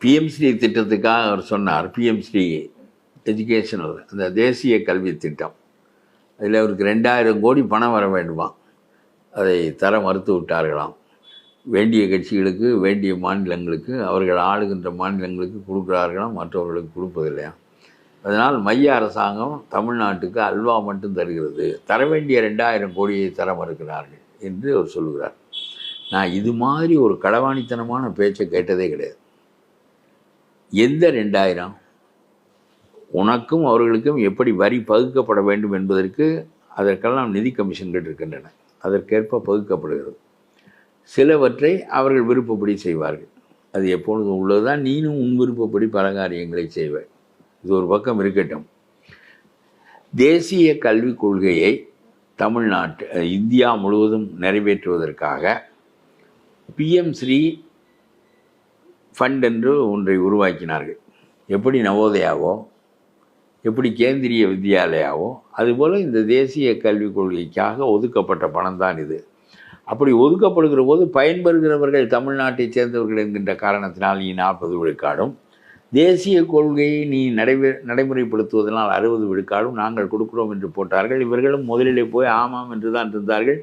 பிஎம்ஸ்ரீ திட்டத்துக்காக அவர் சொன்னார். பிஎம்ஸ்ரீ எஜுகேஷனல், அந்த தேசிய கல்வி திட்டம், அதில் அவருக்கு 2000 கோடி பணம் வர வேண்டுமா, அதை தர மறுத்து விட்டார்களாம். வேண்டிய கட்சிகளுக்கு, வேண்டிய மாநிலங்களுக்கு, அவர்கள் ஆளுகின்ற மாநிலங்களுக்கு கொடுக்குறார்களாம், மற்றவர்களுக்கு கொடுப்பதில்லையா. அதனால் மைய அரசாங்கம் தமிழ்நாட்டுக்கு அல்வா மட்டும் தருகிறது, தர வேண்டிய 2000 கோடியை தர மறுக்கிறார்கள் என்று அவர் சொல்லுகிறார். நான் இது மாதிரி ஒரு களவாணித்தனமான பேச்சை கேட்டதே கிடையாது. எந்த 2000? உனக்கும் அவர்களுக்கும் எப்படி வரி பகுக்கப்பட வேண்டும் என்பதற்கு அதற்கெல்லாம் நிதி கமிஷன்கள் இருக்கின்றன, அதற்கேற்ப பகுக்கப்படுகிறது. சிலவற்றை அவர்கள் விருப்பப்படி செய்வார்கள், அது எப்பொழுதும் உள்ளதுதான். நீனும் உன் விருப்பப்படி பல காரியங்களை செய்வாய். இது ஒரு பக்கம் இருக்கட்டும். தேசிய கல்விக் கொள்கையை இந்தியா முழுவதும் நிறைவேற்றுவதற்காக பிஎம்ஸ்ரீ ஃபண்ட் என்று ஒன்றை உருவாக்கினார்கள். எப்படி நவோதயாவோ, எப்படி கேந்திரிய வித்யாலயாவோ, அதுபோல் இந்த தேசிய கல்விக் கொள்கைக்காக ஒதுக்கப்பட்ட பணம் தான் இது. அப்படி ஒதுக்கப்படுகிற போது பயன்பெறுகிறவர்கள் தமிழ்நாட்டைச் சேர்ந்தவர்கள் என்கின்ற காரணத்தினால் நீ 40 விழுக்காடும், தேசிய கொள்கையை நீ நடைமுறைப்படுத்துவதனால் 60 விழுக்காடும் நாங்கள் கொடுக்குறோம் என்று போட்டார்கள். இவர்களும் முதலிலே போய் ஆமாம் என்று தான் இருந்தார்கள்.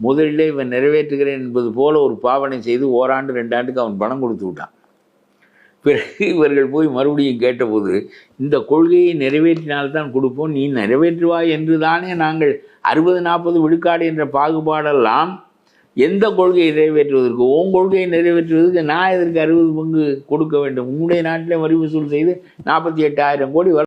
முதலிலே இவன் நிறைவேற்றுகிறேன் என்பது போல ஒரு பாவனை செய்து ஓராண்டு 2 ஆண்டுக்கு அவன் பணம் கொடுத்து விட்டான். பிறகு இவர்கள் போய் மறுபடியும் கேட்டபோது, இந்த கொள்கையை நிறைவேற்றினால்தான் கொடுப்போம், நீ நிறைவேற்றுவாய் என்று தானே நாங்கள் 60-40 விழுக்காடு என்ற பாகுபாடெல்லாம் எந்த கொள்கையை நிறைவேற்றுவதற்கு, உன் கொள்கையை நிறைவேற்றுவதற்கு நான் இதற்கு 60 பங்கு கொடுக்க வேண்டும். உன்னுடைய நாட்டிலே வரி வசூல் செய்து 48,000 கோடி